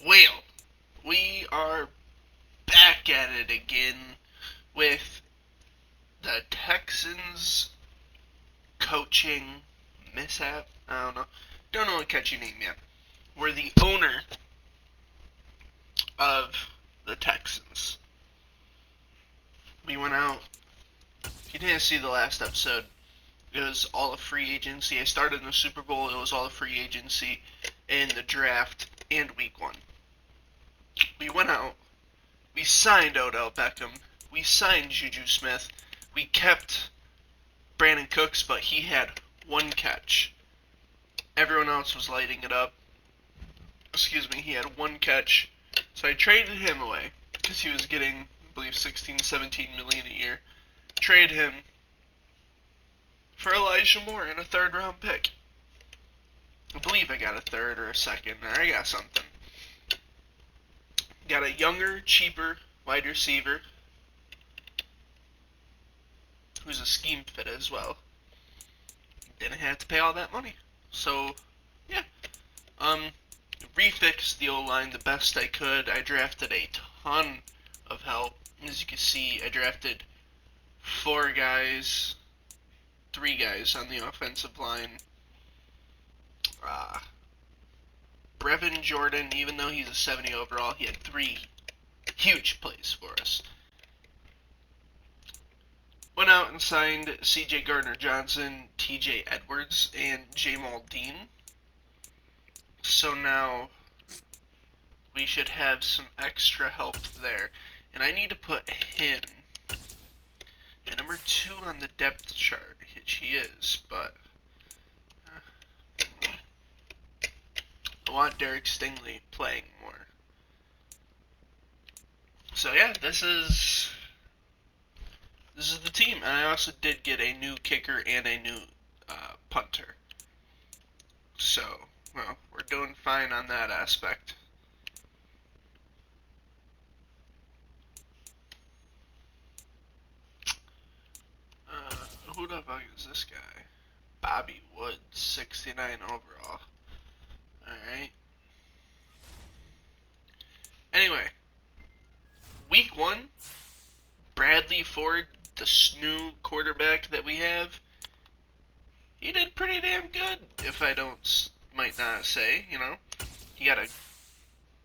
Well, we are back at it again with the Texans coaching mishap. I don't know. Don't know what catchy name yet. We're the owner of the Texans. We went out. If you didn't see the last episode, it was all a free agency. I started in the Super Bowl. It was all a free agency in the draft and week one. We went out. We signed Odell Beckham. We signed Juju Smith. We kept Brandon Cooks, but he had one catch. Everyone else was lighting it up. He had one catch. So I traded him away because he was getting, I believe, 16, 17 million a year. Traded him for Elijah Moore and a third-round pick. I believe I got a third or a second, or I got something. Got a younger, cheaper wide receiver who's a scheme fit as well. Didn't have to pay all that money. So, yeah. Refixed the O-line the best I could. I drafted a ton of help. As you can see, I drafted 3 guys on the offensive line. Brevin Jordan, even though he's a 70 overall, he had 3 huge plays for us. Went out and signed C.J. Gardner-Johnson, T.J. Edwards, and Jamal Dean. So now we should have some extra help there. And I need to put him at number 2 on the depth chart, which he is, but I want Derek Stingley playing more. So yeah, this is the team. And I also did get a new kicker and a new punter. So, well, we're doing fine on that aspect. Who the fuck is this guy? Bobby Woods, 69 overall. Alright. Anyway, week 1, Bradley Ford, the new quarterback that we have, he did pretty damn good, if I might not say, you know. He got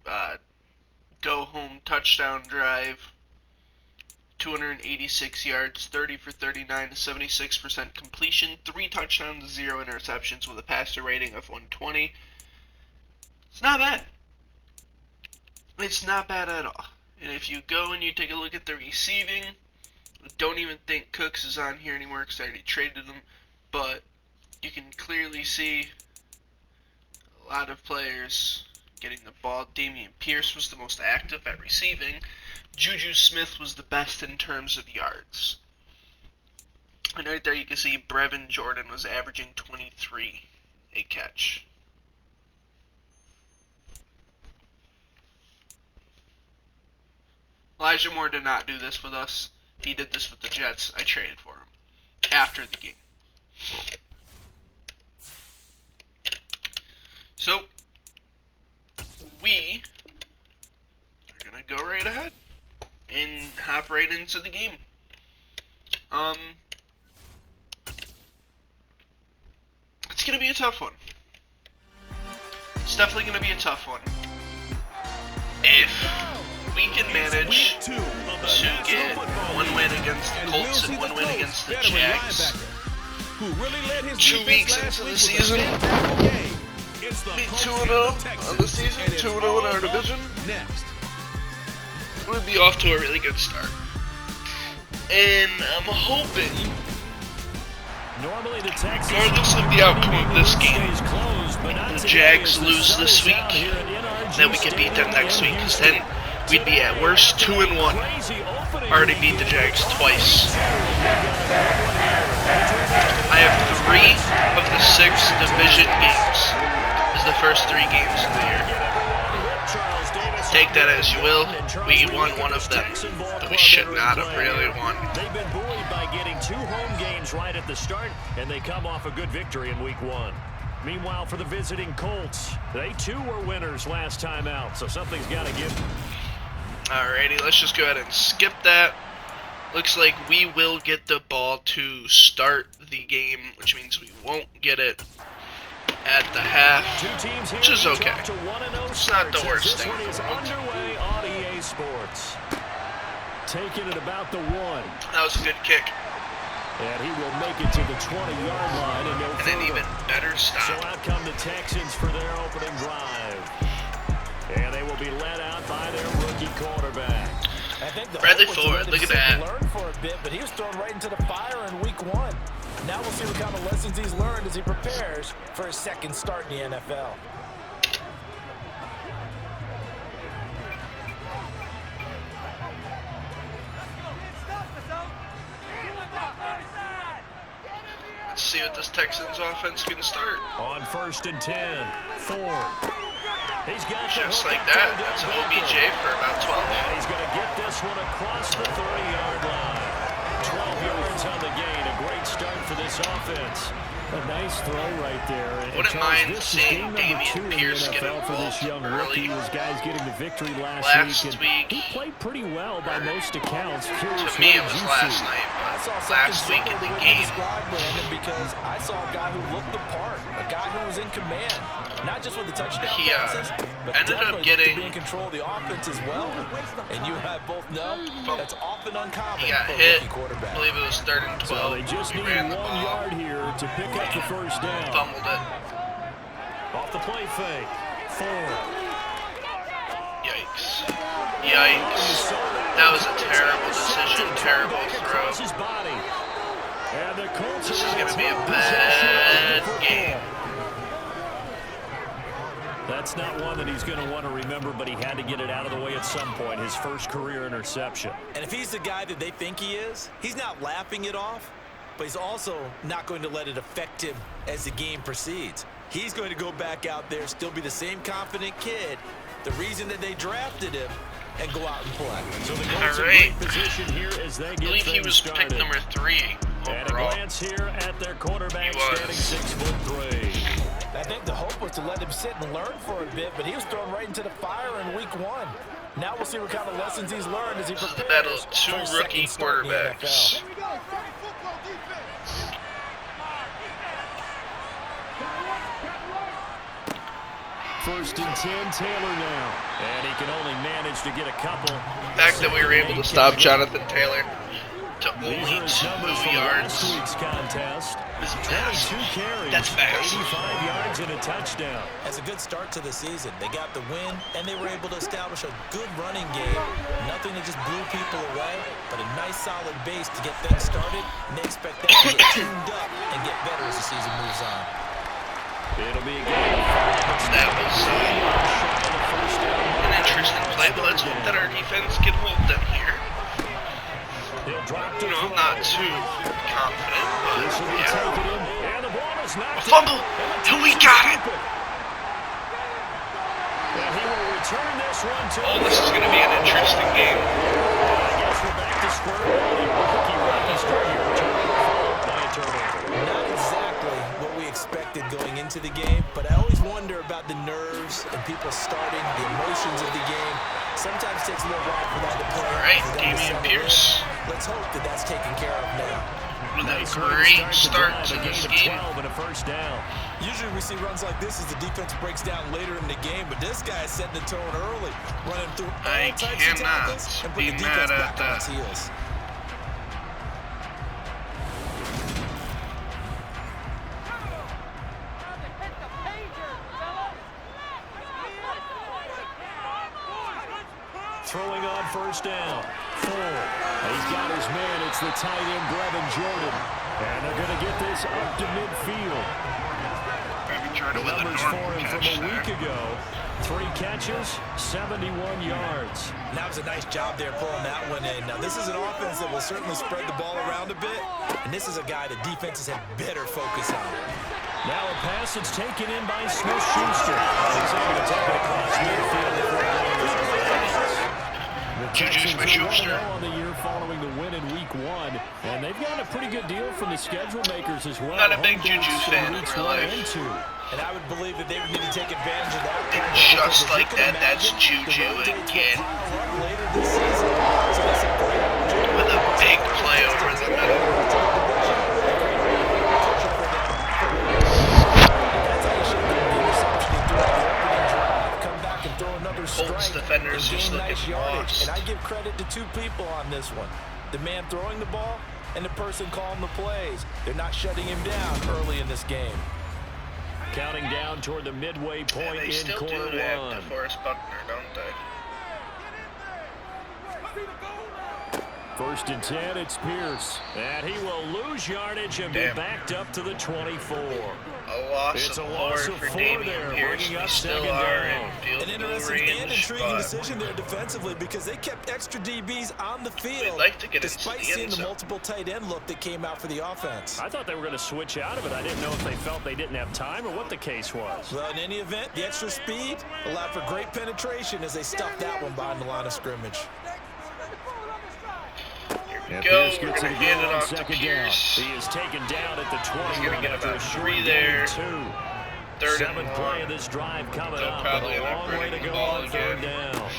a go-home touchdown drive, 286 yards, 30 for 39, 76% completion, 3 touchdowns, 0 interceptions with a passer rating of 120. It's not bad. It's not bad at all. And if you go and you take a look at the receiving, I don't even think Cooks is on here anymore because I already traded him, but you can clearly see a lot of players getting the ball. Dameon Pierce was the most active at receiving. Juju Smith was the best in terms of yards. And right there you can see Brevin Jordan was averaging 23 a catch. Elijah Moore did not do this with us. He did this with the Jets. I traded for him after the game. So, we are going to go right ahead and hop right into the game. It's going to be a tough one. It's definitely going to be a tough one. If we can manage to get 1 win against the Colts and 1 win against the Jags 2 weeks into the season, be 2-0 on the season, 2-0 in our division, we'll be off to a really good start. And I'm hoping, regardless of the outcome of this game, the Jags lose this week, then we can beat them next week, because then we'd be at worst 2-1. Already beat the Jags twice. I have 3 of the 6 division games as the first 3 games of the year. Take that as you will. We won one of them, but we should not have really won. They've been buoyed by getting 2 home games right at the start, and they come off a good victory in week 1. Meanwhile, for the visiting Colts, they too were winners last time out, so something's got to give. Alrighty, let's just go ahead and skip that. Looks like we will get the ball to start the game, which means we won't get it at the half, which is okay. It's not the worst thing. This one is underway on EA Sports. Taking it about the 1. That was a good kick. And he will make it to the 20-yard line and no further. And an even better stop. So out come the Texans for their opening drive. And they will be led out by their rookie quarterback. I think the Bradley Ford, look at that. Learned for a bit, but he was thrown right into the fire in week 1. Now we'll see what kind of lessons he's learned as he prepares for his second start in the NFL. Let's see what this Texans offense can start. On 1st and 10, Ford. He's got just like that. That's an OBJ for about 12. And he's going to get this one across the 30-yard line. 12 yards on the gain. A great start for this offense. A nice throw right there. Wouldn't mind seeing Dameon Pierce get for this young rookie. Was guys getting the victory last week. He played pretty well by most accounts. To me, it was last night, but last week in the game. Because I saw a guy who looked the part, a guy who was in command, not just with the touchdown passes, but ended up getting to be in control of the offense as well. And you have both know that's often uncommon he got for a hit. rookie quarterback. I believe it was 3rd and 12. So they just need 1 yard here to pick up the first down. Fumbled it. Off the play fake. Ford. Yikes. Yikes. That was a terrible decision. Terrible throw. This is going to be a bad game. That's not one that he's going to want to remember, but he had to get it out of the way at some point. His first career interception. And if he's the guy that they think he is, he's not laughing it off, but he's also not going to let it affect him as the game proceeds. He's going to go back out there, still be the same confident kid, the reason that they drafted him, and go out and play. So the Colts in great position here as they get I believe he was started. pick number 3 overall. And a glance here at their quarterback standing 6'3". I think the hope was to let him sit and learn for a bit, but he was thrown right into the fire in week 1. Now we'll see what kind of lessons he's learned as he prepares. The battle of 2 rookie quarterbacks. First and 10, Taylor now. And he can only manage to get a couple. The fact that we were able to stop Jonathan Taylor to only 2 yards is massive. That's fast. 85 yards and a touchdown. That's a good start to the season. They got the win, and they were able to establish a good running game. Nothing that just blew people away, but a nice solid base to get things started, and they expect that to get tuned up and get better as the season moves on. It'll be a game. That was an interesting play, but let's hope that our defense can hold them here. You know, I'm not too confident, but yeah. A fumble! And we got it! Oh, this is going to be an interesting game. Not exactly what we expected going into the game, but I always wonder about the nerves and people starting, the emotions of the game. Sometimes it takes a little while for that to play. All right, Dameon Pierce. Let's hope that that's taken care of now. With a great start to this game. Usually we see runs like this as the defense breaks down later in the game, but this guy is setting the tone early, running through all types of tackles and putting the defense back on its heels. Throwing on first down. Ford. He's got his man. It's the tight end, Brevin Jordan. And they're going to get this up to midfield. The numbers for him from a week ago. 3 catches, 71 yards. That was a nice job there pulling that one in. Now, this is an offense that will certainly spread the ball around a bit. And this is a guy that defenses have better focus on. Now a pass that's taken in by Smith-Schuster. He's able to take it across midfield. Juju Smith-Schuster on the year following the win in week 1, and they've got a pretty good deal from the schedule makers as well. Not a big Juju fan in real life. And I would believe that they would need to take advantage of that. And just like that, that's Juju again. With a big play over the middle. Colts defenders just looking lost. And I give credit to two people on this one. The man throwing the ball and the person calling the plays. They're not shutting him down early in this game. Counting down toward the midway point in quarter one. They still do have DeForest Buckner, don't they? First and 10, it's Pierce. And he will lose yardage and be backed up to the 24. A loss of 4 for Dameon Pierce. We still are in field An interesting and intriguing decision there defensively because they kept extra DBs on the field despite seeing the multiple tight end look that came out for the offense. I thought they were going to switch out of it. I didn't know if they felt they didn't have time or what the case was. Well, in any event, the extra speed allowed for great penetration as they stuffed that one behind the line of scrimmage. And Pierce gets it again on second down. He is taken down at the 20. He's going to get about 3 there. Seventh play of this drive coming up. Probably a long way to go on third down.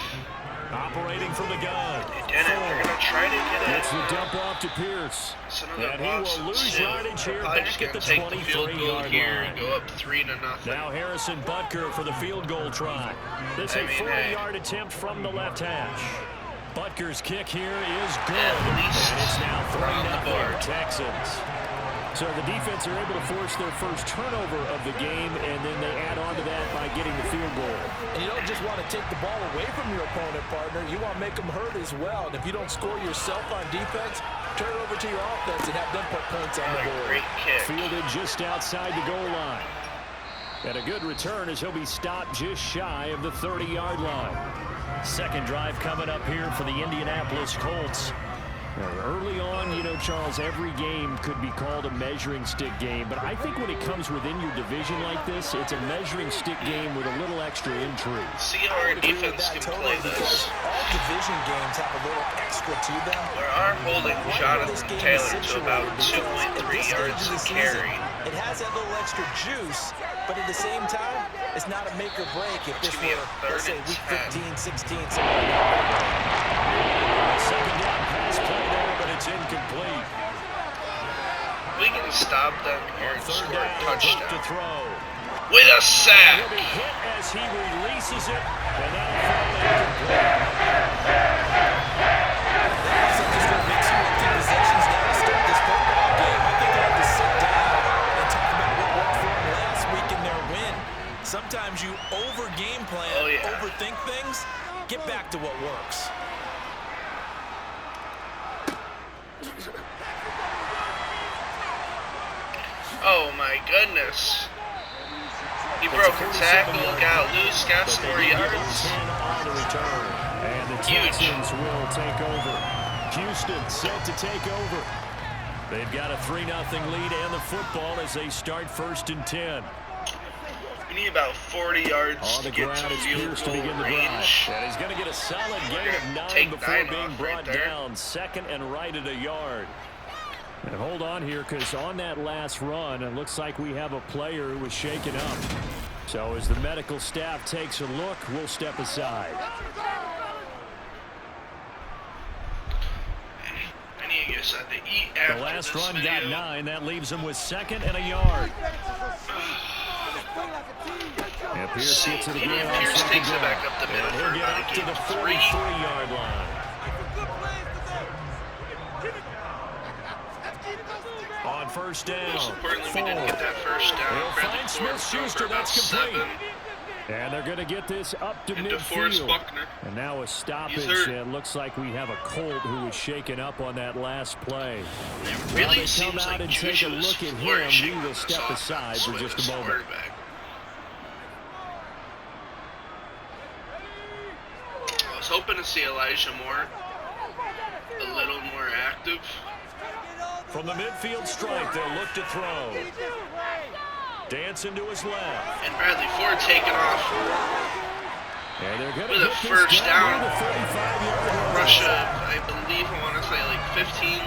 Operating from the gun. They're going to try to get it. It's the dump off to Pierce. And he will lose yardage here back at the 23-yard line. Go up 3-0. Now Harrison Butker for the field goal try. This is a 40-yard attempt from the left hash. Butker's kick here is good. And it's now 3-0 Texans. So the defense are able to force their first turnover of the game, and then they add on to that by getting the field goal. And you don't just want to take the ball away from your opponent, partner. You want to make them hurt as well. And if you don't score yourself on defense, turn it over to your offense and have them put points on the board. Great kick. Fielded just outside the goal line. And a good return as he'll be stopped just shy of the 30-yard line. Second drive coming up here for the Indianapolis Colts. Early on, you know, Charles, every game could be called a measuring stick game, but I think when it comes within your division like this, it's a measuring stick game with a little extra intrigue. See how our defense can play this. All division games have a little extra to them. We are holding Jonathan Taylor to about 2.3 yards a carry. It has that little extra juice, but at the same time, it's not a make or break if this were, let's say, week 15, 16, something like that. Second down pass play there, but it's incomplete. We can stop them here and score a touchdown. To throw. With a sack. He'll be hit as he releases it, and that'll fall incomplete. Sometimes you over-game plan, overthink things, get back to what works. Oh my goodness. He broke a tackle, got loose, got some more yards. And the Texans will take over. Houston set to take over. They've got a 3-0 lead and the football as they start first and 10. We need about 40 yards to get to field goal range. And he's going to get a solid gain of 9 before being brought down. Second and right at a yard. And hold on here, because on that last run, it looks like we have a player who was shaken up. So as the medical staff takes a look, we'll step aside. I need to get something to eat after the last this run video. got 9. That leaves him with 2nd and a yard. And Pierce gets it again on Pierce second takes it down. back up the middle for He'll get about up a to gain the of 43-yard line. On first down. Most importantly, we didn't get that first down. They'll find Smith-Schuster. That's complete. And they're going to get this up to midfield. And now a stoppage. It looks like we have a Colt who was shaken up on that last play. It really they come out and take a look at him. We will step aside for just a moment. I was hoping to see Elijah Moore a little more active. From the midfield stripe, they'll look to throw. Dancing to his left. And Bradley Ford taking off. And they're going with a first down. Russia, I believe, I want to say like 15.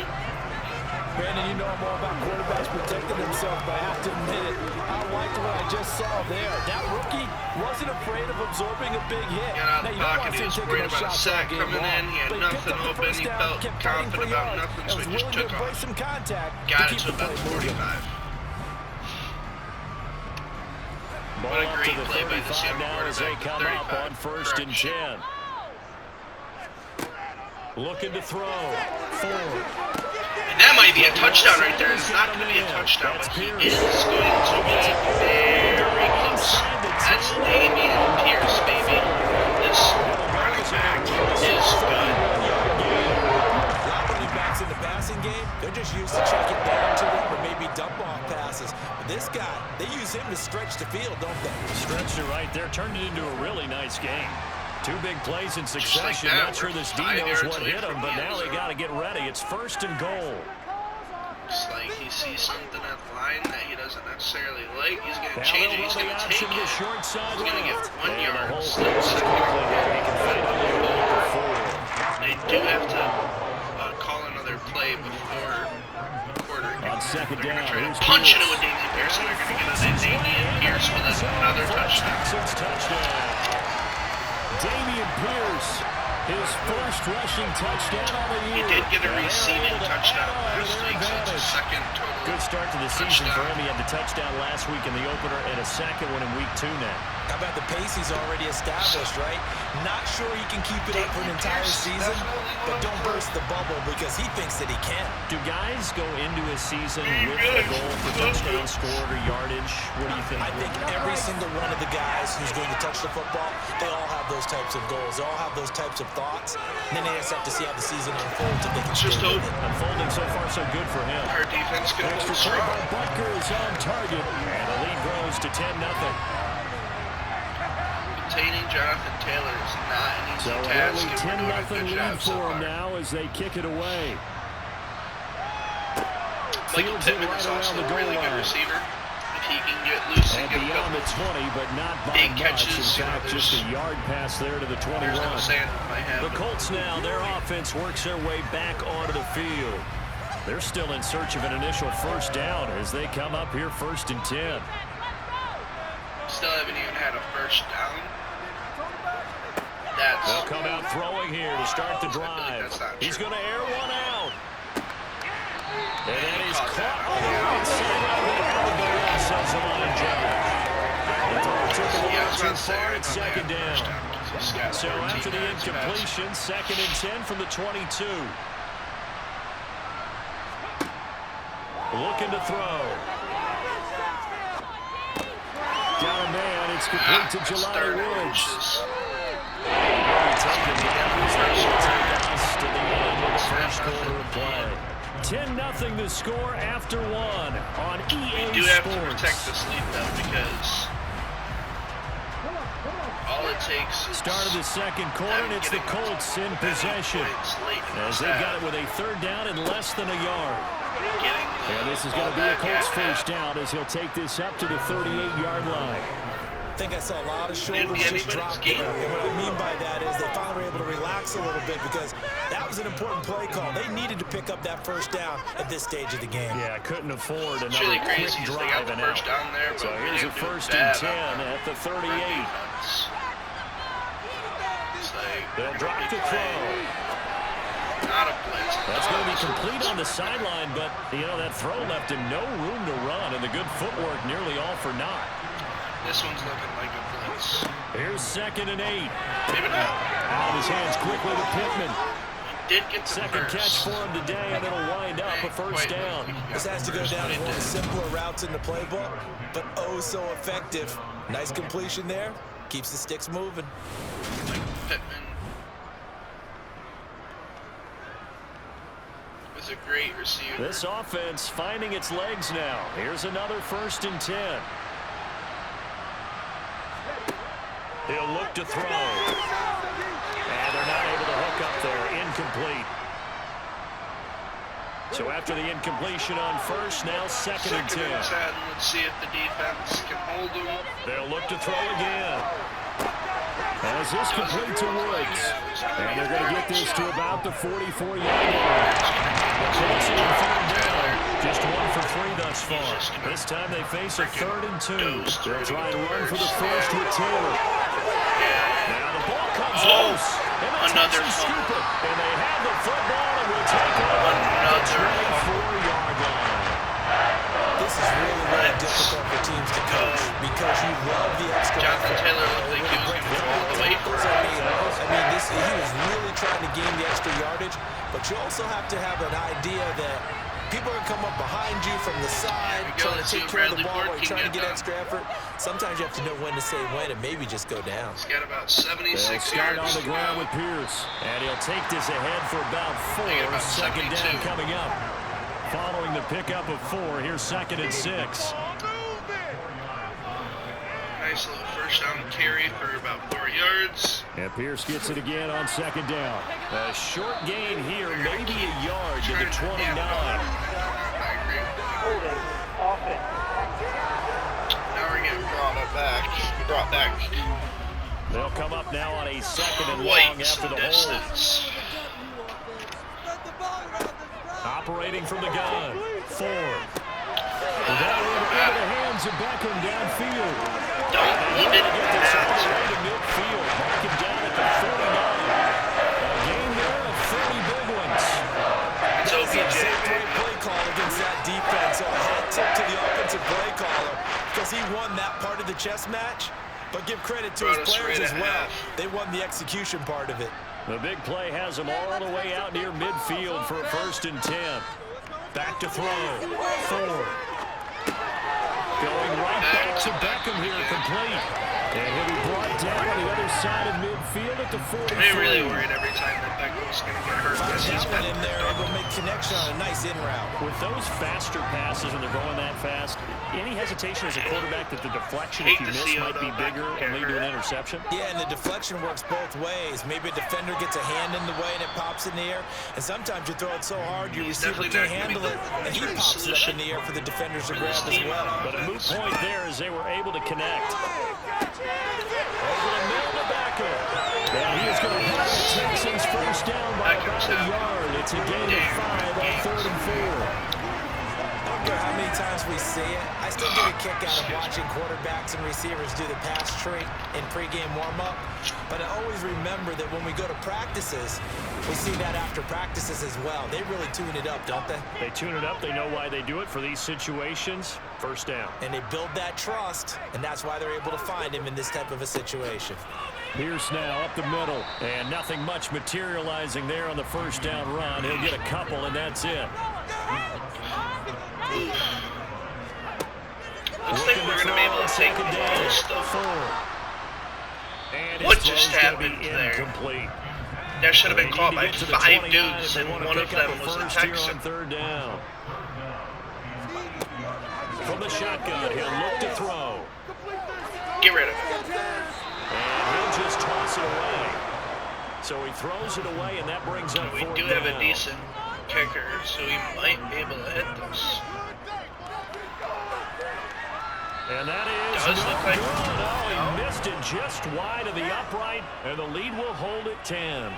Brandon, you know I'm all about quarterbacks protecting themselves, but I have to admit it. I liked what I just saw there. That rookie wasn't afraid of absorbing a big hit. Got out of the Now, you don't pocket. want to He was see him worried taking about a those shots sack all game coming long, in. He had but nothing picked up the open. first He down, felt kept fighting for confident about yards, nothing, and so was he just willing to took embrace off. some contact to Got it keep to the about play the moving. 45. Ball What a up great to the play by this 35 young now as they quarterback. come up 35. on first and 10. Looking to throw. Ford. And that might be a touchdown right there. It's not going to be a touchdown, but he is going to be very close. That's Damian Pierce, baby. This running back is good. A lot of running backs in the passing game, they're just used to check it down to them or maybe dump off passes. But this guy, they use him to stretch the field, don't they? Stretched it right there. Turned it into a really nice game. Two big plays in succession. that, Not sure this D 5 knows yards what away hit him, from but the now end they zone. got to get ready. It's first and goal. It's like he sees something at the line that he doesn't necessarily like. He's going to Now change it. they'll He's run going the to option take to the it. short side He's going to get left. 1 And the yard. whole Still thing's second quickly there. He can fight on the over 4. They do have to call another play before the quarter. On second They're down, going to try here's to punch it Pierce. with Damian Pierce, and they're going to get a Damian Pierce with another touchdown. Texans touchdown. Damian Pierce, his first rushing touchdown of the He year. did get a And they're receiving able to touchdown add on to last their week, so it's advantage. his second total. Good start to the season for touchdown. him. He had the touchdown last week in the opener and a second one in week 2 now. How about the pace he's already established, right? Not sure he can keep it up for an entire season, but don't burst the bubble because he thinks that he can. Do guys go into a season with a goal for touchdown scored or yardage? What do you think? I think every single one of the guys who's going to touch the football, they all have those types of goals. They all have those types of thoughts. And then they just have to see how the season unfolds if they can Just stay hope. with it. Unfolding so far so good for him. Our defense can Extra hold point strong. by Butker is on target, and the lead grows to 10-0. Containing Jonathan Taylor is not an easy So an task. early and we're doing a 10-0 good lead job so for far. him now as they kick it away. Michael Fields it Pittman right is around also the a goal really good line. receiver. If he can get loose and And get a beyond couple the 20, but not by big much. catches, In you know, fact, just a there's- yard pass there to the 21. there's no saying what might The happen. Colts now, their offense works their way back onto the field. They're still in search of an initial first down as they come up here first and 10. Still haven't even had a first down. They'll come out throwing here to start the I feel like drive. that's not He's true. going to air one out. And that is caught that. caught on the right side of the elbow, says the line judge. The throw took a Yeah, I little was too about to say, far I at thought they second had a first down. down 'cause he's got So 14 after the yards passing. incompletion, second and 10 from the 22. Looking to throw. Got a man. It's complete to That's Jelani third and Woods. inches. Taken down. He's going to take us to the end of the first quarter of play. 10-0 the score after one on EA We do have to Sports. protect this lead though, because all it takes is Start of the second quarter, and it's the Colts in possession. As they've got it with a third down and less than a yard. And this is going to be a Colts first down as he'll take this up to the 38-yard line. I think I saw a lot of shoulders Didn't be just anybody's drop game. there. And what I mean by that is they finally were able to relax a little bit because that was an important play call. They needed to pick up that first down at this stage of the game. Yeah, couldn't afford It's another really quick crazy is they got drive the and first out. down there, but So we here's a didn't do first and bad 10 on at the 38. defense. It's like, They'll drop big to play. throw. Not a blitz. That's going to be complete on the sideline, but, you know, that throw left him no room to run, and the good footwork nearly all for naught. This one's looking like a blitz. Here's second and 8. Maybe not. Out of his hands quickly to Pittman. He did get the Second first. catch for him today, and it'll wind up a first down. This has to go down as one of the simpler routes in the playbook, but oh so effective. Nice completion there. Keeps the sticks moving. Pittman was a great receiver. This offense finding its legs now. Here's another first and 10. He'll look to throw. And they're not able to hook up there. Incomplete. So after the incompletion on first, now second and 10. Let's see if the defense can hold him. They'll look to throw again. And Does this complete to Woods. And they're going to get this to about the 44-yard line. Chase on third down. Just 1 for 3 thus far. This time they face a 3rd and 2. They'll try and run for the first with Taylor. Now the ball comes loose. And the Texans scoop it. And they have the football and will take it on the 24-yard line. This is really difficult for teams to coach because you love the extra Jonathan Taylor looked like he was going to go all the way for it. He was really trying to gain the extra yardage, but you also have to have an idea that people are going to come up behind you from the side, trying to take care of the ball while you're trying to get extra effort. Sometimes you have to know when to say when and maybe just go down. He's got about 76 yards on the ground with Pierce, and he'll take this ahead for about 4. Second down coming up. Following the pickup of 4, here's 2nd and 6. Nice little first down carry for about 4 yards. And Pierce gets it again on 2nd down. A short gain here, maybe a yard to the 29. Now we're getting brought back. They'll come up now on a 2nd and long after the hold. Operating from the gun. 4. That one into the hands of Beckham downfield. Don't even get this all the way to midfield. Beckham down at the 49. A game there of 30 big ones. It's OBJ. Great play call against that defense. So a hat tip to the offensive play caller because he won that part of the chess match. But give credit to his players as well. They won the execution part of it. The big play has them all the way out near midfield for a 1st and 10. Back to throw. 4. Going right back to Beckham here, complete. And he'll be brought down on the other side of midfield at the 43. I'm really worried every time that Beckham's going to get hurt. That one in there, able to make connection on a nice in route. With those faster passes when they're going that fast, any hesitation as a quarterback that the deflection, if you miss, might be bigger and lead to an interception? Yeah, and the deflection works both ways. Maybe a defender gets a hand in the way and it pops in the air. And sometimes you throw it so hard your receiver can't handle it, and he pops it up in the air for the defenders to grab as well. But a moot point there as they were able to connect. Over the middle to Beckham. And he is going to have the Texans first down by about a yard. It's a gain of 5 on 3rd and 4. I don't care how many times we see it. I still get a kick out of watching quarterbacks and receivers do the pass tree in pregame warm-up. But I always remember that when we go to practices, we see that after practices as well. They really tune it up, don't they? They tune it up. They know why they do it for these situations. First down. And they build that trust, and that's why they're able to find him in this type of a situation. Pierce now up the middle, and nothing much materializing there on the first down run. He'll get a couple, and that's it. Looks like we're going to be able to take most of 4. what just happened there. Incomplete. That should have been caught by 5 dudes, and one of them was a Texan. On 3rd down. From the shotgun, he'll look to throw. Get rid of it. And he'll just toss it away. So he throws it away, and that brings up 4th down. We do have a decent kicker, so he might be able to hit this. And that is does look like he missed it just wide of the upright, and the lead will hold at 10.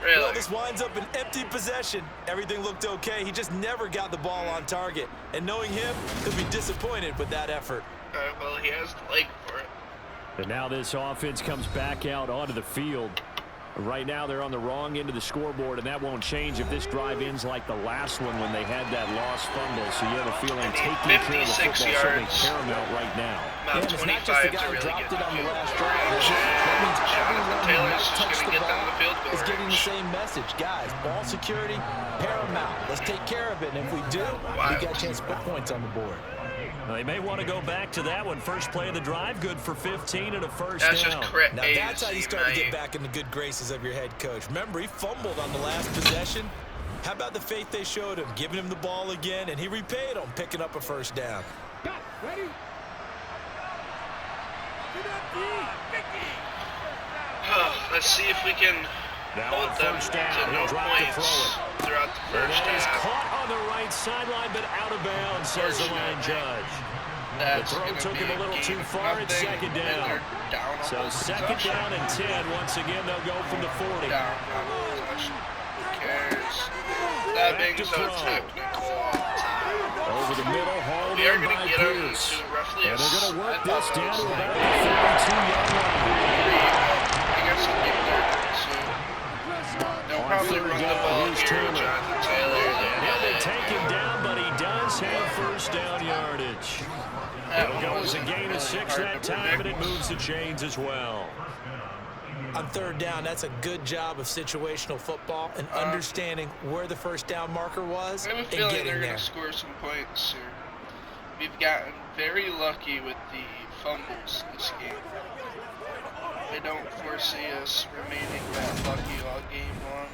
Really? Well, this winds up an empty possession. Everything looked okay. He just never got the ball on target. And knowing him, he'll be disappointed with that effort. Well, he has the leg for it. And now this offense comes back out onto the field. Right now they're on the wrong end of the scoreboard, and that won't change if this drive ends like the last one when they had that lost fumble. So you have a feeling taking care of the football certainly paramount right now. About 25 to really get the field. Jonathan Taylor's just going to get them the field goal. It's getting the same message. Guys, ball security, paramount. Let's take care of it, and if we do, we got a chance to put points on the board. Well, they may want to go back to that one. First play of the drive, good for 15 and a first that's down. Just correct. Now that's how you start to get back in the good graces of your head coach. Remember, he fumbled on the last possession. How about the faith they showed him, giving him the ball again, and he repaid them, picking up a first down. Ready? Let's see if we can hold them to no points throughout the first half. Caught on the right sideline, but out of bounds, says the line judge. That's the throw took him a little too far. It's second down. So second down and 10. Once again, they'll go from the 40. Down, who cares? That being so technical all the time. Over the middle, hauled We are in going by to get them Pierce. to roughly And they're going to work this down to about the 42-yard 42-yard line. I guess I'll keep there soon. They'll probably run the ball here with Jonathan Taylor. And he'll be taken down, but he does have first down yardage. It'll go as a gain of 6 that time, and it moves the chains as well. On third down, that's a good job of situational football and understanding where the first down marker was I have a and feeling getting they're there. going to score some points here. We've gotten very lucky with the fumbles this game. I don't foresee us remaining that lucky all game long.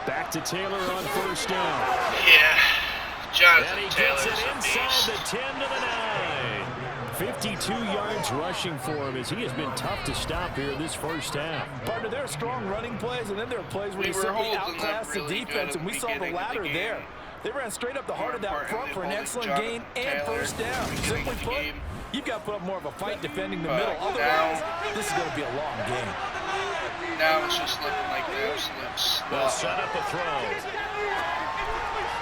Back to Taylor on first down. Yeah, And Jonathan he gets Taylor's it a inside beast. the 10 to the 9. 52 yards rushing for him as he has been tough to stop here this first half. Partner, there are strong running plays, and then there are plays where We you were simply holding them outclass the really defense, good and we at saw the the beginning of the ladder game. there. They ran straight up the heart of that front for an excellent gain and first down. Simply put, you've got to put up more of a fight defending the middle. Otherwise, this is going to be a long game. Now it's just looking like the absolute They'll slug. set up a throw.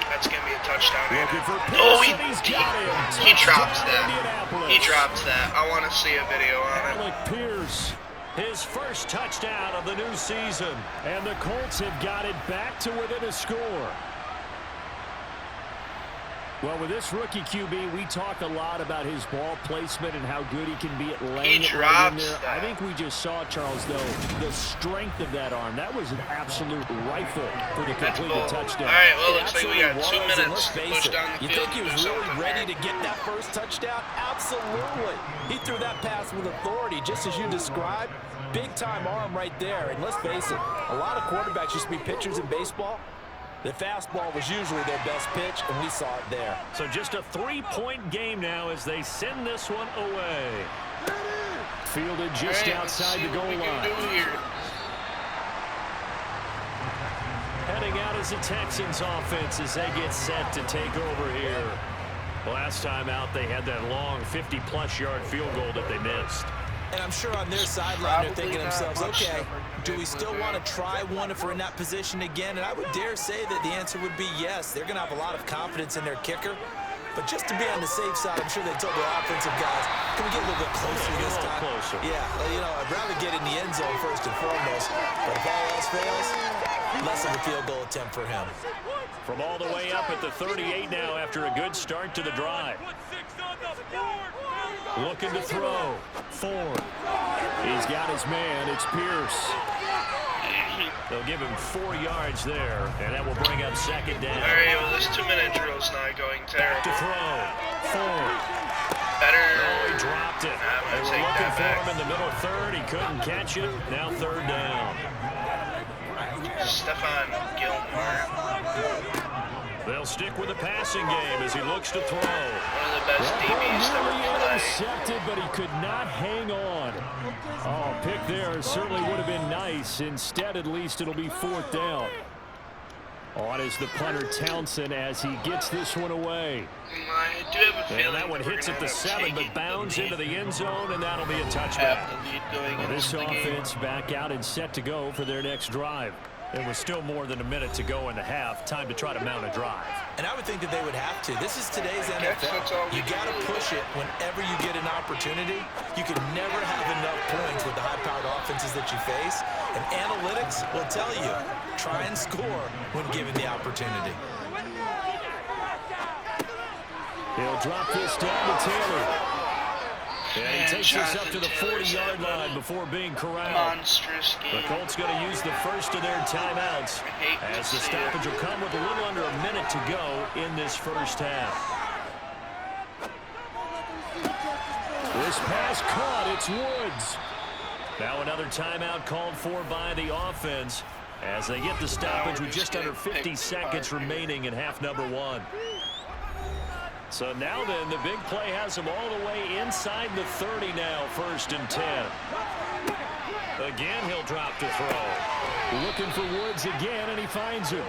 That's going to be a touchdown. Looking for Oh, Pierce, and he's got him. he drops Touchdown, that. Indianapolis. He drops that. I want to see a video on it. Alec Pierce, his first touchdown of the new season. And the Colts have got it back to within a score. Well, with this rookie QB, we talk a lot about his ball placement and how good he can be at laying it right in there. I think we just saw, Charles, though, the strength of that arm. That was an absolute rifle for the completed touchdown. All right, well, It looks like we got 2 absolutely was, and minutes let's to face push it, down the you field. think he and was do really something ready there. to get that first touchdown? Absolutely. He threw that pass with authority, just as you described. Big-time arm right there. And let's face it, a lot of quarterbacks used to be pitchers in baseball. The fastball was usually their best pitch, and we saw it there. So just a 3-point game now as they send this one away. Fielded just All right, let's outside see the goal what we can line. do here. Heading out as the Texans offense as they get set to take over here. Last time out, they had that long 50-plus yard field goal that they missed. And I'm sure on their sideline they're thinking to Probably themselves, not much okay, different do we still with want to it. try one if we're in that position again? And I would dare say that the answer would be yes. They're going to have a lot of confidence in their kicker. But just to be on the safe side, I'm sure they told their offensive guys, can we get a little bit closer this time? Closer. Yeah, well, you know, I'd rather get in the end zone first and foremost. But if all else fails, less of a field goal attempt for him. From all the way up at the 38 now after a good start to the drive. Looking to throw. Ford. He's got his man. It's Pierce. They'll give him 4 yards there, and that will bring up second down. All right, well, this 2-minute drill's not going To terrible. throw. Ford. Better. Oh, he dropped it. I'm They gonna were take looking that for back. him in the middle third. He couldn't catch it. Now third down. Stephon Gilmore. They'll stick with the passing game as he looks to throw. One of the best DBs to Nearly ever play. intercepted, but he could not hang on. Oh, pick there certainly would have been nice. Instead, at least it'll be fourth down. On is the punter Townsend as he gets this one away. I do have a feeling And that one we're hits gonna at the end up 7, but taking bounds the into the end zone, and that'll be a have touchback. the lead going This into the game. offense back out and set to go for their next drive. There was still more than a minute to go in the half. Time to try to mount a drive. And I would think that they would have to. This is today's I guess that's all NFL. we You got to can do. push it whenever you get an opportunity. You can never have enough points with the high-powered offenses that you face. And analytics will tell you, try and score when given the opportunity. He'll drop this down to Taylor. And he Man, takes this up to the Jonathan Taylor's 40-yard had line before being corralled. monstrous The game. Colts going to use the first of their timeouts I hate to as the see stoppage it. will come with a little under a minute to go in this first half. This pass caught. It's Woods. Now another timeout called for by the offense as they get the stoppage with just under 50 seconds remaining in half number 1. So now then, the big play has them all the way inside the 30 now, 1st and 10. Again, he'll drop to throw. Looking for Woods again, and he finds him.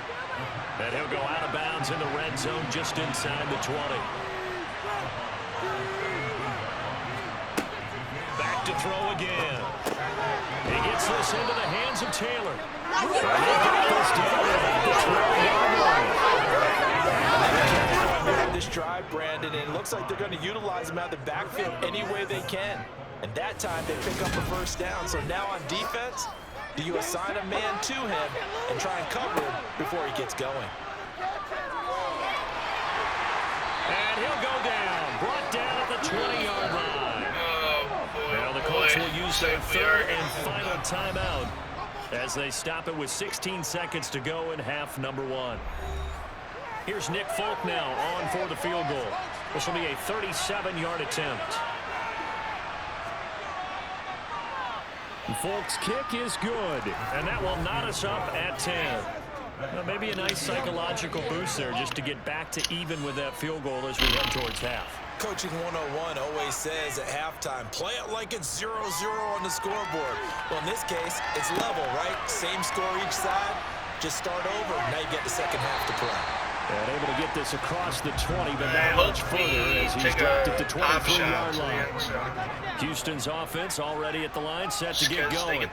And he'll go out of bounds in the red zone just inside the 20. Back to throw again. He gets this into the hands of Taylor. And they got this down at the 12-yard line. This drive, Brandon, and it looks like they're going to utilize him out of the backfield any way they can. And that time they pick up a first down. So now on defense, do you assign a man to him and try and cover him before he gets going? And he'll go down. Brought down at the 20-yard line. Now the Colts will use their third and final timeout as they stop it with 16 seconds to go in half number 1. Here's Nick Folk now on for the field goal. This will be a 37-yard attempt. Folk's kick is good, and that will knot us up at 10. Well, maybe a nice psychological boost there just to get back to even with that field goal as we head towards half. Coaching 101 always says at halftime, play it like it's 0-0 on the scoreboard. Well, in this case, it's level, right? Same score each side. Just start over. Now you get the second half to play. And able to get this across the 20, but not much further as he's dropped at the 23-yard line. Houston's offense already at the line, set to get going.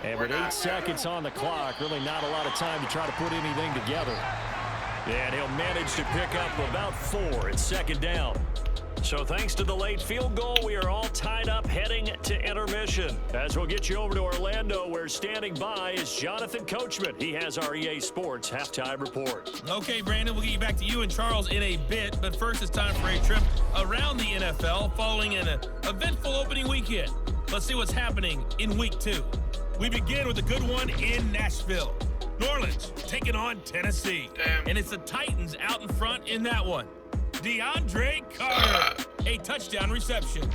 And with 8 seconds on the clock, really not a lot of time to try to put anything together. And he'll manage to pick up about 4 at second down. So thanks to the late field goal, we are all tied up heading to intermission. As we'll get you over to Orlando, where standing by is Jonathan Coachman. He has our EA Sports halftime report. Okay, Brandon, we'll get you back to you and Charles in a bit. But first, it's time for a trip around the NFL following an eventful opening weekend. Let's see what's happening in Week 2. We begin with a good one in Nashville. New Orleans taking on Tennessee. And it's the Titans out in front in that one. DeAndre Carter, a touchdown reception.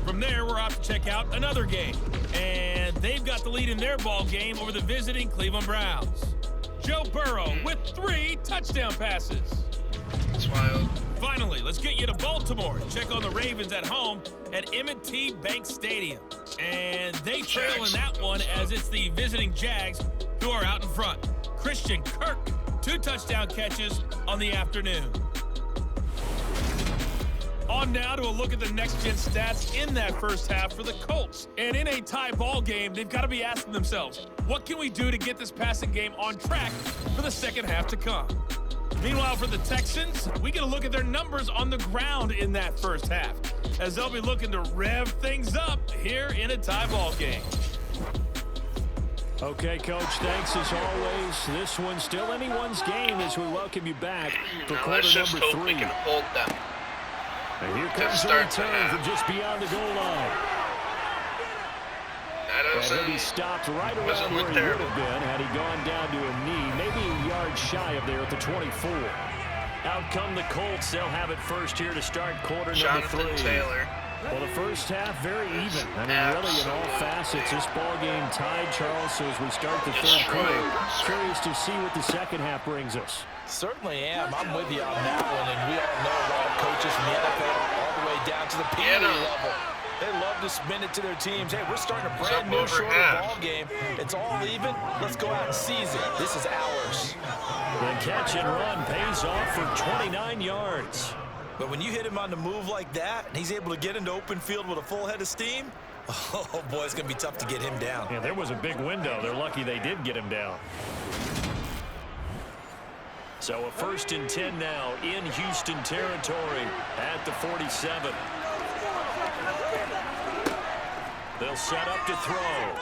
From there, we're off to check out another game. And they've got the lead in their ball game over the visiting Cleveland Browns. Joe Burrow with 3 touchdown passes. That's wild. Finally, let's get you to Baltimore. Check on the Ravens at home at M&T Bank Stadium. And they trail in that one as it's the visiting Jags who are out in front. Christian Kirk, 2 touchdown catches on the afternoon. On now to a look at the next-gen stats in that first half for the Colts. And in a tie ball game, they've got to be asking themselves, what can we do to get this passing game on track for the second half to come? Meanwhile, for the Texans, we get a look at their numbers on the ground in that first half, as they'll be looking to rev things up here in a tie ball game. Okay, Coach, thanks as always. This one's still anyone's game as we welcome you back for quarter number 3. We can hold them. And here comes the return from just beyond the goal line. And he'll be stopped right around where he would have been had he gone down to a knee, maybe a yard shy of there at the 24. Out come the Colts. They'll have it first here to start quarter number 3. Taylor. Well, the first half, very even. I mean, really in all facets, this ball game tied, Charles, so as we start the third quarter, curious to see what the second half brings us. Certainly am. I'm with you on that one, and we all know a lot of coaches from the NFL all the way down to the PA level. They love to spin it to their teams. Hey, we're starting a brand new shorter ball game. It's all even. Let's go out and seize it. This is ours. The catch and run pays off for 29 yards. But when you hit him on the move like that, and he's able to get into open field with a full head of steam, oh, boy, it's going to be tough to get him down. Yeah, there was a big window. They're lucky they did get him down. So a 1st and 10 now in Houston territory at the 47. They'll set up to throw.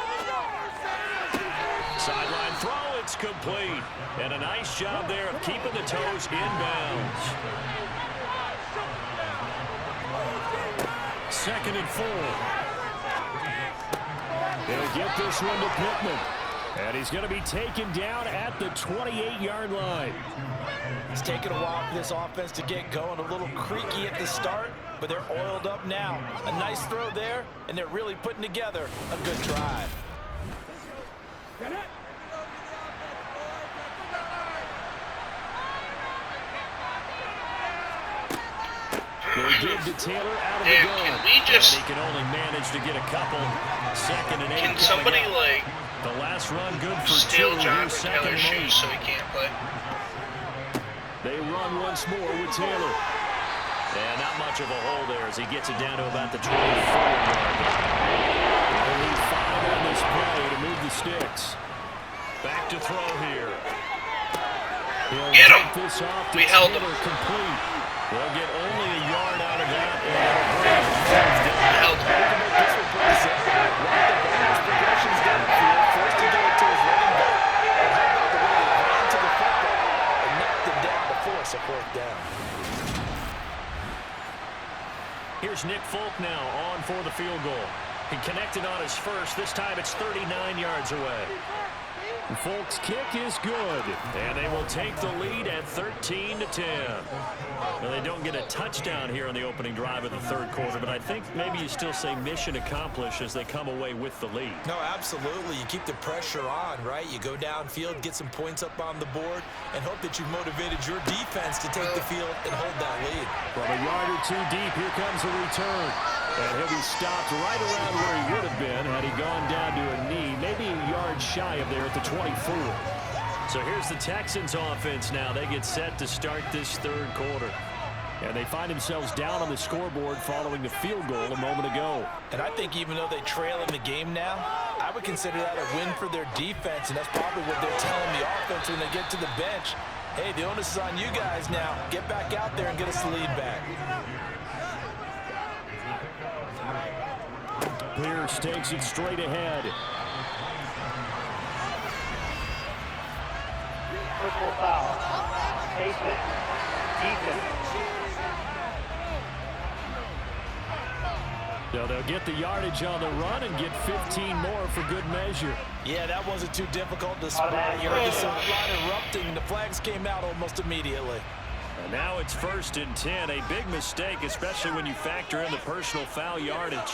Sideline throw, it's complete. And a nice job there of keeping the toes inbounds. 2nd and 4. He'll get this one to Pittman. And he's going to be taken down at the 28-yard line. It's taken a while for this offense to get going. A little creaky at the start, but they're oiled up now. A nice throw there, and they're really putting together a good drive. They give to Taylor out of the Damn, gun. can we just... And he can only manage to get a couple. 2nd and 8. Can somebody, like, the last run good for steal 2. Jonathan Here's 2nd Taylor's and 8. shoes so he can't play? They run once more with Taylor. And not much of a hole there as he gets it down to about the 24-yard line. Only 5 on this play to move the sticks. Back to throw here. Get him! We held him. Complete. They'll get only a yard out of that. We held him. Here's Nick Folk now on for the field goal. He connected on his first. This time it's 39 yards away. Folk's kick is good, and they will take the lead at 13-10. Well, they don't get a touchdown here on the opening drive of the 3rd quarter, but I think maybe you still say mission accomplished as they come away with the lead. No, absolutely. You keep the pressure on, right? You go downfield, get some points up on the board, and hope that you've motivated your defense to take the field and hold that lead. From a yard or 2 deep, here comes a return. And he'll be stopped right around where he would have been had he gone down to a knee, maybe a yard shy of there at the 24. So here's the Texans offense now. They get set to start this 3rd quarter. And they find themselves down on the scoreboard following the field goal a moment ago. And I think even though they trail in the game now, I would consider that a win for their defense, and that's probably what they're telling the offense when they get to the bench. Hey, the onus is on you guys now. Get back out there and get us the lead back. Pierce takes it straight ahead. Personal foul. Defense. So they'll get the yardage on the run and get 15 more for good measure. Yeah, that wasn't too difficult to spot. You heard the sideline erupting. The flags came out almost immediately. And now it's 1st and 10. A big mistake, especially when you factor in the personal foul yardage.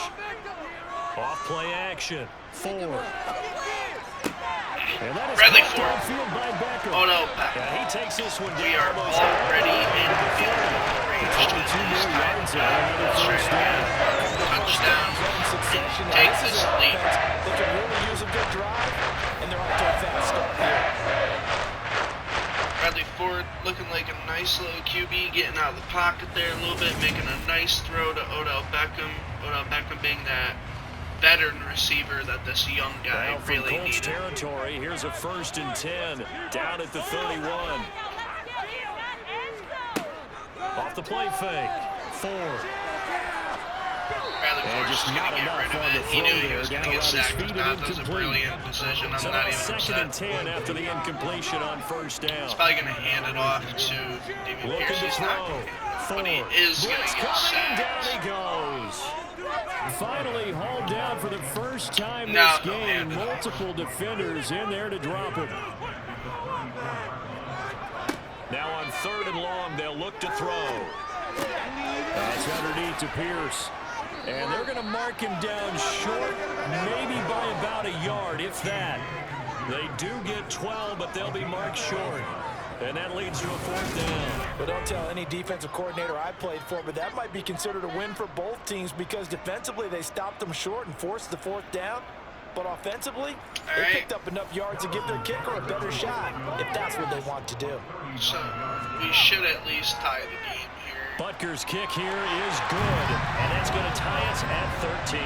Off play action. 4. And that is Bradley caught downfield by Becker. Oh no, Yeah, he takes this one down. we are already in the field range. 22 more yards and another first down. Touchdown. Take this lead. They can really use a good drive, and they're off to a fast start here. Bradley Ford looking like a nice little QB, getting out of the pocket there a little bit, making a nice throw to Odell Beckham. Odell Beckham being that veteran receiver that this young guy Now really from Colts needed. territory, here's a 1st and 10 down at the 31. Off the play fake. 4. Bradley And Ford's just just not going to get enough rid on of the it. He throw knew he there, was going down to get around his sacked. feet and That was a incomplete. brilliant decision. I'm So not now even 2nd and upset. 10 after the incompletion on 1st down. He's probably going to hand it off to David Looking Pierce. to He's not throw. going to hand it off, 4. but he is going Blitz to get coming, down sacked. he goes. Finally hauled down for the first time Now this they'll game. hand it off. Multiple defenders in there to drop him. Now on 3rd and long, they'll look to throw. That's underneath to Pierce. And they're going to mark him down short, maybe by about a yard, if that. They do get 12, but they'll be marked short. And that leads to a 4th down. But don't tell any defensive coordinator I played for, but that might be considered a win for both teams because defensively they stopped them short and forced the 4th down. But offensively, they picked up enough yards to give their kicker a better shot if that's what they want to do. So we should at least tie the game here. Butker's kick here is good, and that's going to tie us at 13.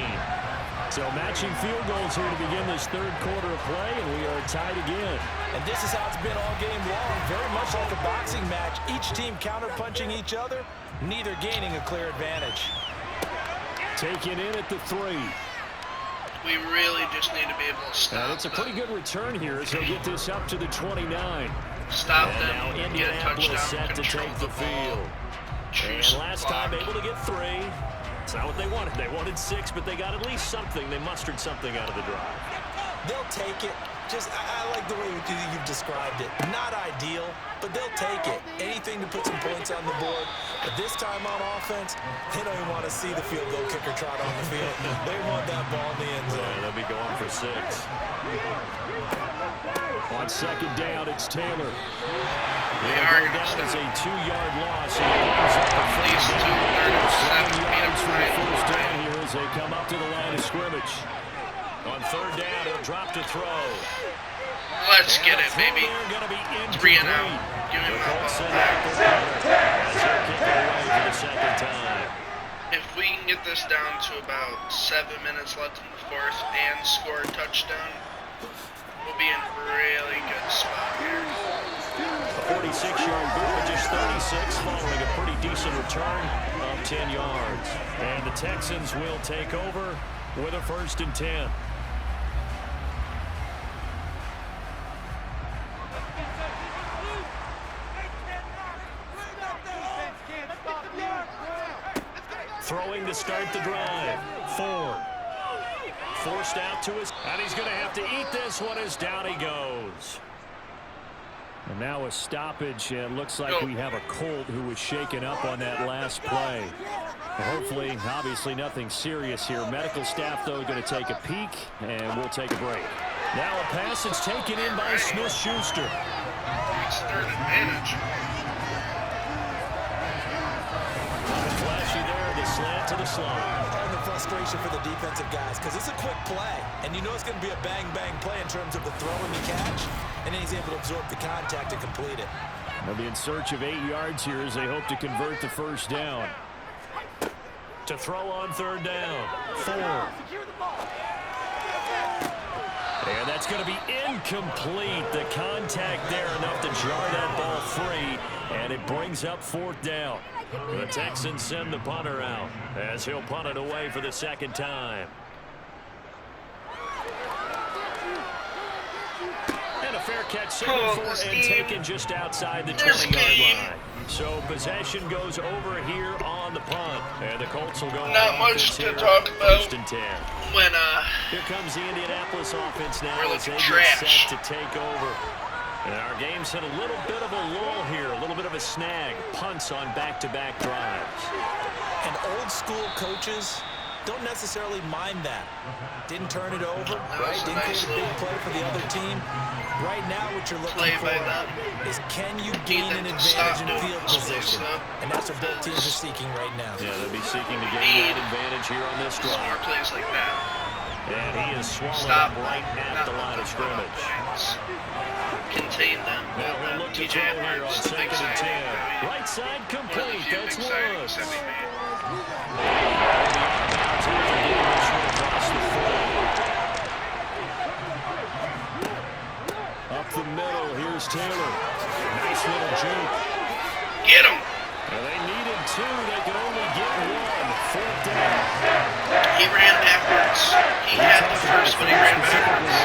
So matching field goals here to begin this 3rd quarter of play, and we are tied again. And this is how it's been all game long, very much like a boxing match. Each team counter-punching each other, neither gaining a clear advantage. Taken in at the 3. We really just need to be able to stop And it's a pretty them. good return here as he'll get this up to the 29. Stop And now them, get a Indianapolis touchdown, set to control take the the ball. field. Choose And last clock. time able to get 3. It's not what they wanted. They wanted 6, but they got at least something. They mustered something out of the drive. They'll take it. I like the way you've described it. Not ideal, but they'll take it. Anything to put some points on the board. But this time on offense, they don't even want to see the field goal kicker trot on the field. They want that ball in the end zone. Yeah, they'll be going for 6. On second down, it's Taylor. They are going to It's a 2-yard loss. at least 2 yards for the first down here as they come up to the line of scrimmage. On third down, he'll drop to throw. Let's get it, baby. 3 and out. Give him the ball back. If we can get this down to about 7 minutes left in the fourth and score a touchdown, we'll be in a really good spot here. A 46-yard boot, but just 36, following a pretty decent return of 10 yards. And the Texans will take over with a 1st and 10. Throwing to start the drive. Ford. Forced out to his, and he's going to have to eat this one as down he goes. And now a stoppage, and looks like we have a Colt who was shaken up on that last play. Hopefully, obviously nothing serious here. Medical staff, though, going to take a peek, and we'll take a break. Now a pass that's taken in by Smith-Schuster. It's third advantage. Flashy there, the slant to the slot. And the frustration for the defensive guys, because it's a quick play, and you know it's going to be a bang-bang play in terms of the throw and the catch, and then he's able to absorb the contact and complete it. They'll be in search of 8 yards here as they hope to convert the first down. To throw on third down. 4. And that's going to be incomplete. The contact there enough to jar that ball free, and it brings up 4th down. The Texans send the punter out as he'll punt it away for the second time. And a fair catch, 7-4, and taken just outside the 20-yard line. So possession goes over here on the punt, and the Colts will go. Not much to talk about. 1st and 10. When Here comes the Indianapolis offense now we're as they looking get trash. set to take over. And our game's hit a little bit of a lull here, a little bit of a snag. Punts on back-to-back drives. And old school coaches don't necessarily mind that. Didn't turn it over, right? Didn't create a big play for the other team. Right now what you're looking for is can you gain an advantage in field position? And that's what both teams are seeking right now. Yeah, they'll be seeking to gain an advantage here on this drive. More plays like that. And he is swallowed up right at the line of scrimmage. Contain them. Now we'll look to throw here on 2nd and 10. Right side complete. That's Woods. Up the middle, here's Taylor. Nice little juke. Get him. And they needed 2. They could only get 1. 4th down. He ran backwards. He had the first, but he ran backwards.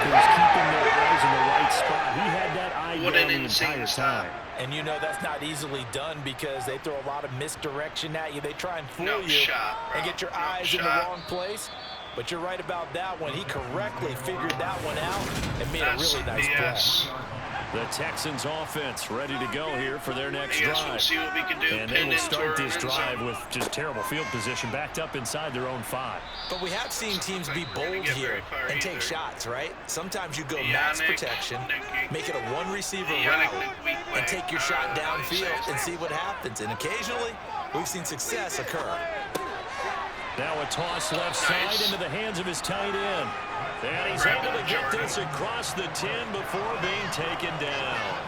Keeping their eyes in the right spot. He had that eye What down an the entire insane stop. time. And you know that's not easily done because they throw a lot of misdirection at you. They try and fool you and get your eyes in the wrong place. But you're right about that one. He correctly figured that one out and made a really nice play. The Texans offense ready to go here for their next drive. We'll see what we can do. And they will start this drive with just terrible field position, backed up inside their own 5. But we have seen teams be bold here and take shots, right? Sometimes you go max protection, make it a one-receiver route, and take your shot downfield and see what happens. And occasionally, we've seen success occur. Now a toss left side into the hands of his tight end. And he's able to get this across the 10 before being taken down.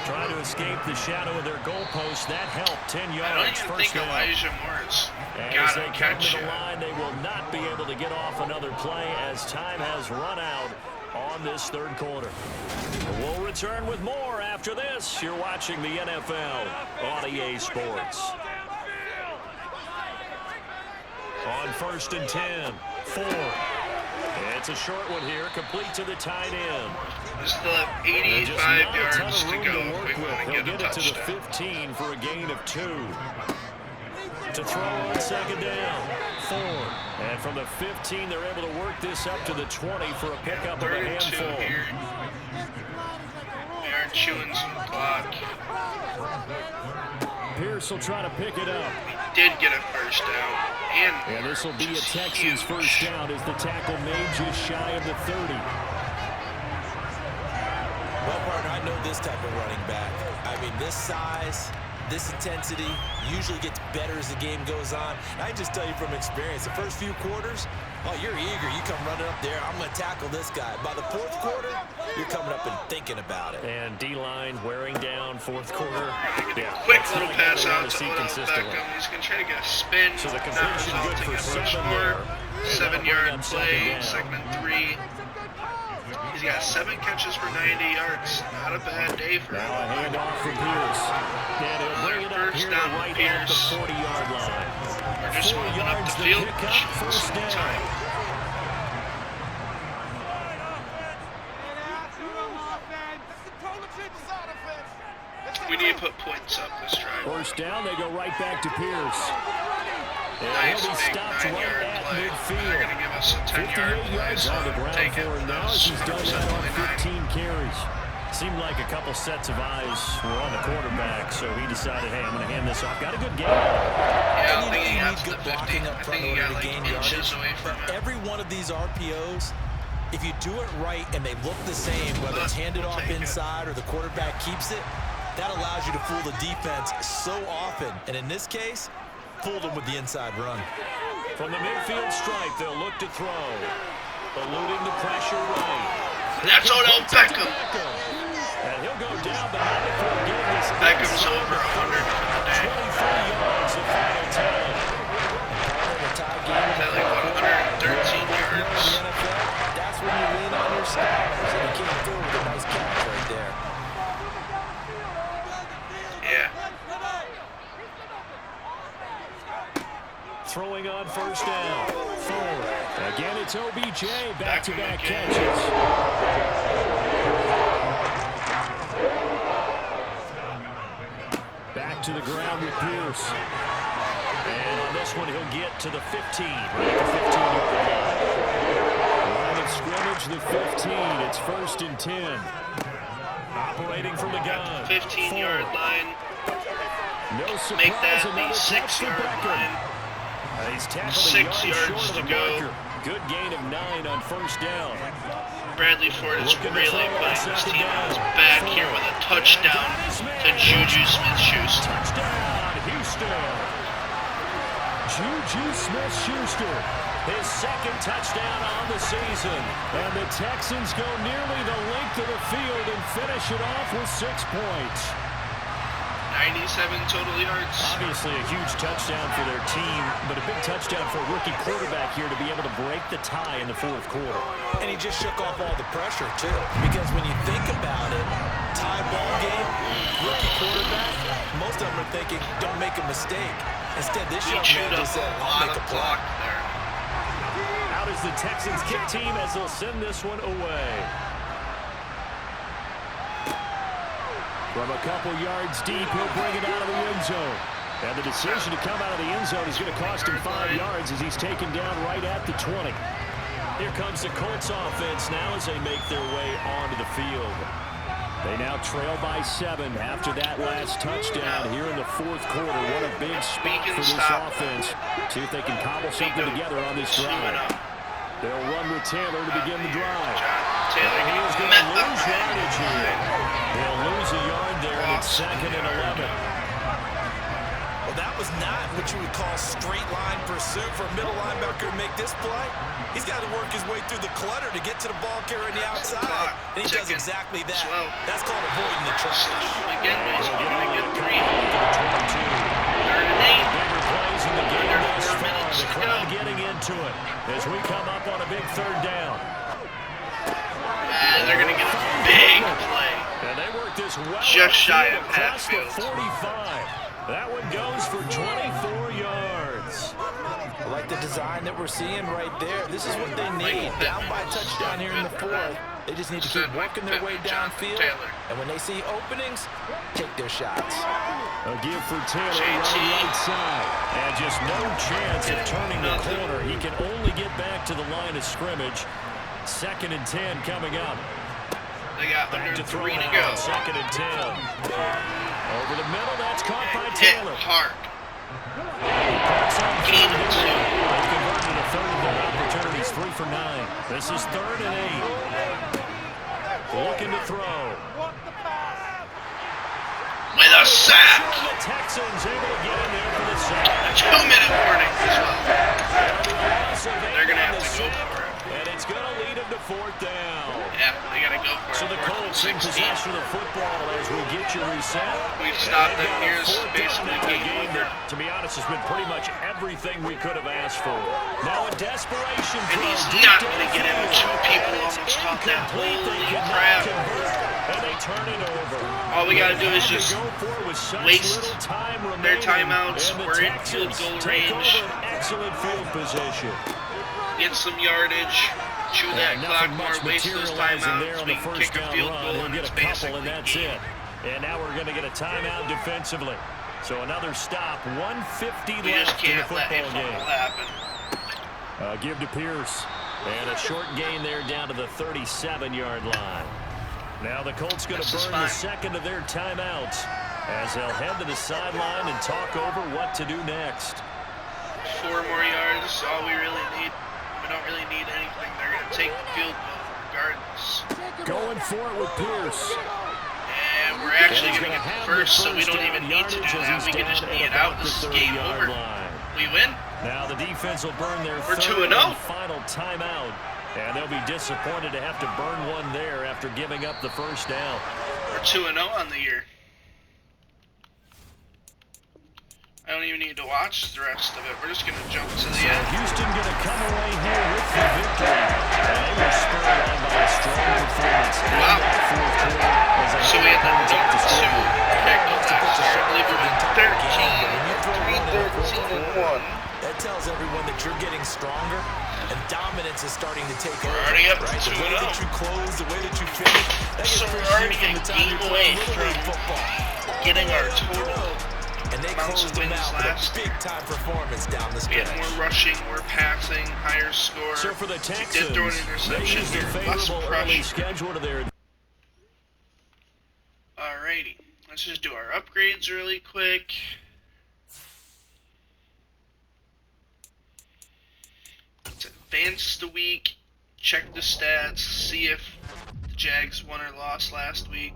Trying to escape the shadow of their goalpost. That helped. 10 yards. I don't even think Elijah Moore's got to catch the line, they will not be able to get off another play as time has run out on this 3rd quarter. We'll return with more after this. You're watching the NFL on EA Sports. On 1st and 10, 4. It's a short one here, complete to the tight end. We still have 85 yards to go if we want to get a touchdown. To the 15 for a gain of 2. To throw on 2nd down, 4. And from the 15, they're able to work this up to the 20 for a pickup of a handful. Here. We are chewing some clock. Pierce will try to pick it up. He did get a first down. And this will be a Texans first down as the tackle made just shy of the 30. Well, partner, I know this type of running back. I mean, this size, this intensity usually gets better as the game goes on. And I just tell you from experience, the first few quarters, oh, you're eager. You come running up there. I'm going to tackle this guy. By the fourth quarter, you're coming up and thinking about it. And D-line wearing down fourth quarter. Yeah, quick little pass out to Odell Beckham. He's going to try to get a spin. So the completion good for 7 there. 7-yard play, 2nd and 3. He's got 7 catches for 90 yards. Not a bad day for him. Now a handoff for Pierce. And he'll bring it up here right at the 40-yard line. We're just moving up the field. First down. We need to put points up this drive. First down, they go right back to Pierce. And Nice he'll be big stopped right 9-yard at play. midfield. They're going to give us a 10-yard 58 play, yards so on the ground take it. for him now as he's done that on 15 carries. Seemed like a couple sets of eyes were on the quarterback, so he decided, hey, I'm going to hand this off. Got a good game. Yeah, I think he got to good the 50. blocking up I front think he in got order to like gain inches yardage. away from But it. every one of these RPOs, if you do it right and they look the same, whether it's handed off inside or the quarterback keeps it, that allows you to fool the defense so often. And in this case, fooled them with the inside run. From the midfield stripe, they'll look to throw. Eluding the pressure right. That's Odell Beckham. And he'll go down behind it for a game. Beckham's over 100 for the day. 23 yards of final time. Is that like 113 yards? That's when you lean on your stars, and he came through with a nice catch right there. Yeah. Throwing on first down. Forward. Again, it's OBJ. Back-to-back catches. Back to the ground with Pierce. And on this one, he'll get to the 15. Right at the 15-yard line. Line of scrimmage, the 15. It's 1st and 10. Operating from the gun. 15-yard line. No surprise. Make that the Another catch for 6-yard Beckham. line. He's tackled 6 a yard yards short to of the go. marker. Good gain of 9 on first down. Bradley Ford is really putting his team on his back here with a touchdown to Juju Smith-Schuster. Touchdown, Houston. Juju Smith-Schuster, his 2nd touchdown on the season. And the Texans go nearly the length of the field and finish it off with 6 points. 97 total yards. Obviously a huge touchdown for their team, but a big touchdown for a rookie quarterback here to be able to break the tie in the 4th quarter. And he just shook off all the pressure, too. Because when you think about it, tie ball game, rookie quarterback, most of them are thinking, don't make a mistake. Instead, this young man just said, I'll make a play. Out is the Texans kick team as they'll send this one away. From a couple yards deep, he'll bring it out of the end zone. And the decision to come out of the end zone is going to cost him 5 yards as he's taken down right at the 20. Here comes the Colts offense now as they make their way onto the field. They now trail by 7 after that last touchdown here in the 4th quarter. What a big spot for this offense. See if they can cobble something together on this drive. They'll run with Taylor to begin the drive. Taylor, he is going to lose yardage here. They'll lose a yard there, and it's 2nd and 11. Well, that was not what you would call straight line pursuit for a middle linebacker to make this play. He's got to work his way through the clutter to get to the ball carrier on the outside, and he does exactly that. That's called avoiding the trash. Again, he's going to get 3. 3rd and 8. Bigger plays in the game thus far. minutes The to crowd go. getting into it as we come up on a big 3rd down. And they're going to get a big play. And they work this well Just shy of across the Hatfield. 45. That one goes for 24 yards. I like the design that we're seeing right there. This is what they need. Down by a touchdown here in the 4th. They just need to keep working their way downfield. And when they see openings, take their shots. A give for Taylor on the right side. And just no chance of turning the corner. He can only get back to the line of scrimmage. 2nd and 10 coming up. They got Back under to throw 3 to now. go. 2nd and 10. Over the middle. That's caught by hit Taylor. hard. Parks on Gain third of down. 2. They've converted a third of their opportunities, 3 for 9. This is 3rd and 8. Looking to throw. With a sack. The Texans able to get in there for the sack. A 2-minute warning as well. They're going to have to go sack, for it. and it's going to lead them to 4th down. Yeah, they got to go for it. So the Colts in 16. possession of the football as we get you reset. We've stopped them. They've got Here's 4th down basically in a game game over. that, to be honest, has been pretty much everything we could have asked for. Now a desperation And throw he's deep not going to get downfield. into two people And it's almost caught that. incomplete. They Holy cannot crap. convert, and they turn it over. All we got to do is They just go for it with such waste little time their remaining, timeouts. and the We're in field Texans goal take range. over an excellent field position. Get some yardage. Chew that And clock nothing more. much Waste those materializing there timeouts. on We the can first kick a down field run. goal He'll and get it's a couple, basically and that's game. it. And now we're going to get a timeout defensively. So another stop, 150 We left just in the can't let a football fumble game. happen. Give to Pierce. And a short gain there down to the 37-yard line. Now the Colts going to This is burn the fine. second of their timeouts as they'll head to the sideline and talk over what to do next. 4 more yards. All we really need. We don't really need anything. They're going to take the field goal regardless. Going for it with Pierce. And we're actually going to get the first, so we don't even need to do that. We can just knee it out. This is game over. We win. Now the defense will burn their We're third 2-0. and final timeout. And they'll be disappointed to have to burn one there after giving up the first down. We're 2-0 on the year. I don't even need to watch the rest of it. We're just going to jump to the end. Houston going to come away here with the victory. And they were spurred on by a strong performance in Wow. that fourth quarter. As they So we had the held number up to 2 score. pick last year. I believe we went 13-1. That tells everyone that you're getting stronger and dominance is starting to take over. We're already up to right? The way 2-0. that you close, the way that you finish, that gets So we're first already from a the time game you're away playing Little League from football. getting our total And they amounts closed of them wins out with last a big-time performance down the We stretch. had more rushing, more passing, higher score. So for the We Texans, did throw an they interception used a here. Less favorable early pressure. schedule to their Alrighty. Let's just do our upgrades really quick. Let's advance the week. Check the stats. See if the Jags won or lost last week.